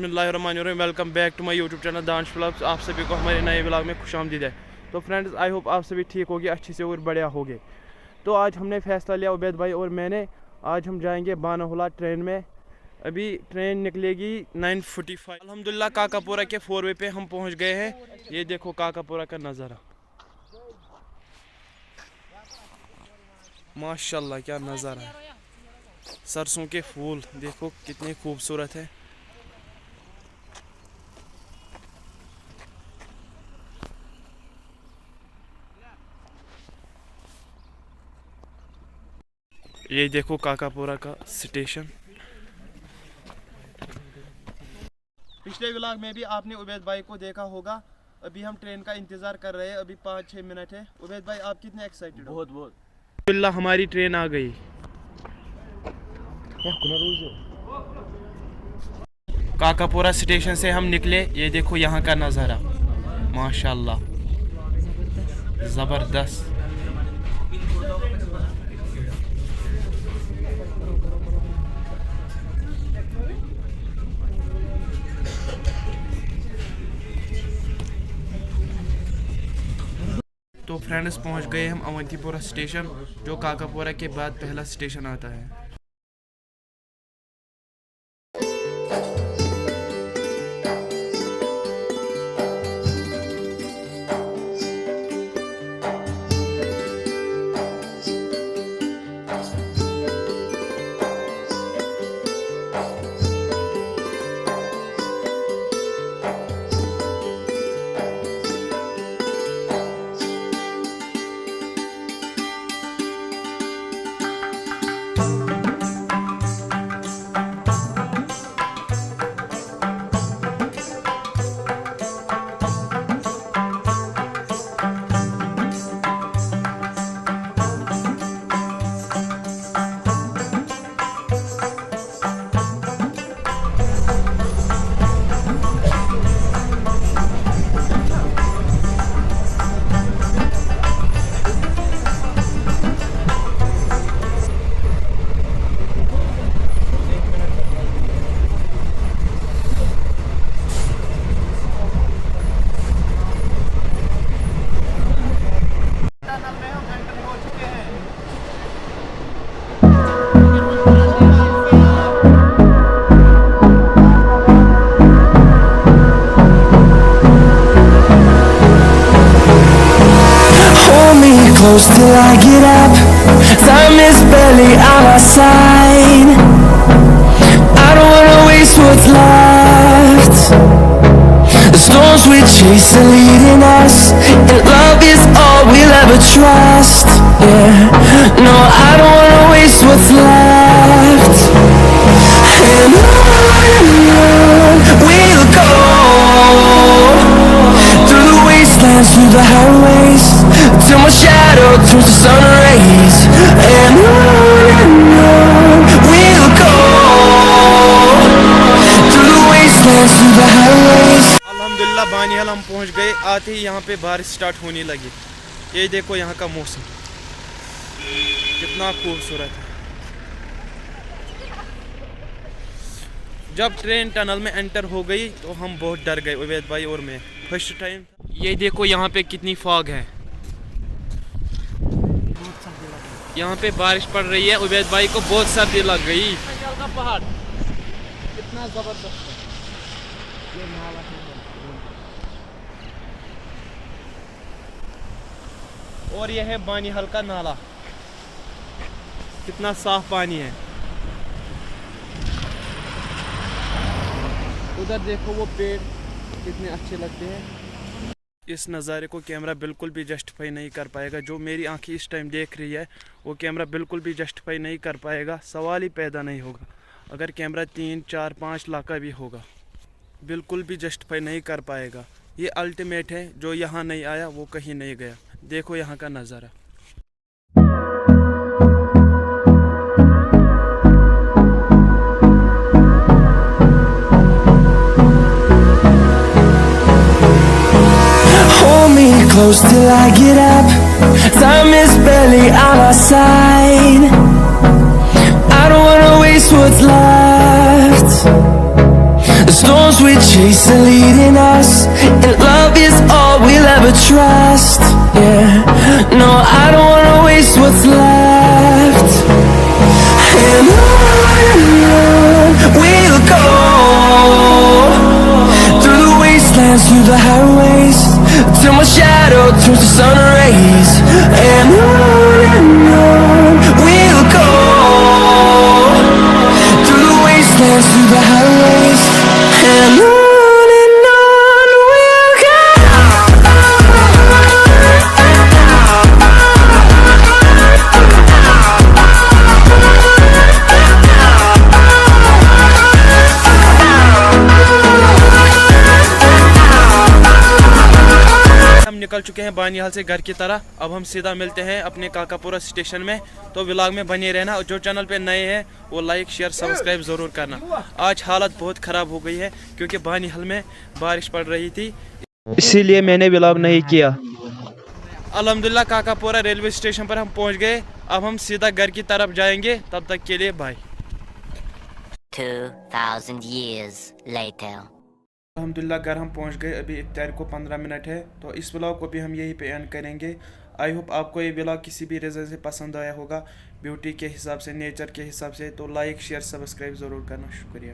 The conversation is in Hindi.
बिस्मिल्लाहिर्रहमानिर्रहीम। Welcome back to my YouTube channel Danish vlogs. आप सभी को हमारे नए व्लॉग में खुशामदीद है। तो फ्रेंड्स, आई होप आप सभी ठीक होगे, अच्छे से और बढ़िया होगे। तो आज हमने फ़ैसला लिया, उबैद भाई और मैंने, आज हम जाएंगे बानीहाल ट्रेन में। अभी ट्रेन निकलेगी 9:45। अल्हम्दुलिल्लाह काकापोरा के 4 वे पे हम पहुँच गए हैं। ये देखो काकापोरा का नज़ारा, माशाल्लाह क्या नज़ारा है। सरसों के फूल देखो कितने खूबसूरत है। ये देखो काकापोरा का स्टेशन। पिछले व्लॉग में भी आपने उबैद भाई को देखा होगा। अभी हम ट्रेन का इंतजार कर रहे हैं, अभी 5-6 मिनट है। उबैद भाई आप कितने एक्साइटेड हो? बहुत अल्हम्दुलिल्लाह हमारी ट्रेन आ गई। काकापोरा स्टेशन से हम निकले, ये देखो यहाँ का नज़ारा, माशाल्लाह ज़बरदस्त। तो फ्रेंड्स, पहुँच गए हम अवंतीपुरा स्टेशन, जो काकापोरा के बाद पहला स्टेशन आता है। Close till I get up. Time is barely on our side. I don't wanna waste what's left. The storms we chase are leading us, and love is all we'll ever trust. Yeah, no, I don't wanna waste what's left. And on we'll go, through the wastelands, through the highways, till my shadow turns to sun rays. And on we'll go, through the wastelands, through the highways. अल्हम्दुलिल्लाह बानीहाल हम पहुंच गए। आते ही यहाँ पे बारिश स्टार्ट होने लगी। ये देखो यहाँ का मौसम कितना खूबसूरत है। जब ट्रेन टनल में एंटर हो गई तो हम बहुत डर गए, उबैद भाई और मैं, फर्स्ट टाइम। ये देखो यहाँ पे कितनी फॉग है। यहाँ पे बारिश पड़ रही है, उबैद भाई को बहुत सर्दी लग गई। का पहाड़ कितना जबरदस्त है। ये नाला है और यह है बानीहाल का नाला, कितना साफ पानी है। उधर देखो वो पेड़ कितने अच्छे लगते हैं। इस नज़ारे को कैमरा बिल्कुल भी जस्टिफाई नहीं कर पाएगा। जो मेरी आंखें इस टाइम देख रही है वो कैमरा बिल्कुल भी जस्टिफाई नहीं कर पाएगा। सवाल ही पैदा नहीं होगा। अगर कैमरा 3, 4, 5 लाख का भी होगा, बिल्कुल भी जस्टिफाई नहीं कर पाएगा। ये अल्टीमेट है, जो यहाँ नहीं आया वो कहीं नहीं गया। देखो यहाँ का नज़ारा। Close till I get up. Time is barely on our side. I don't wanna waste what's left. The storms we chase are leading us, and love is all we'll ever trust. Yeah, no, I don't wanna waste what's left. And on we'll go, through the wastelands, through the highways, till my shadow turns to sun rays. And on we'll go, through the wastelands, through the highways, and on we'll go. हम निकल चुके हैं बानीहाल से घर की तरह। अब हम सीधा मिलते हैं अपने काकापुरा स्टेशन में। तो व्लॉग में बने रहना। जो चैनल पे नए हैं वो लाइक शेयर सब्सक्राइब ज़रूर करना। आज हालत बहुत ख़राब हो गई है क्योंकि बानीहाल में बारिश पड़ रही थी, इसीलिए मैंने व्लॉग नहीं किया। अल्हम्दुलिल्लाह काकापुरा रेलवे स्टेशन पर हम पहुंच गए। अब हम सीधा घर की तरफ जाएंगे। तब तक के लिए बाय। 2000 years later. अल्हम्दुलिल्लाह घर हम पहुंच गए। अभी इफ्तार को 15 मिनट है, तो इस व्लॉग को भी हम यहीं पे एंड करेंगे। आई होप आपको ये व्लॉग किसी भी रीज़न से पसंद आया होगा, ब्यूटी के हिसाब से, नेचर के हिसाब से। तो लाइक शेयर सब्सक्राइब ज़रूर करना। शुक्रिया।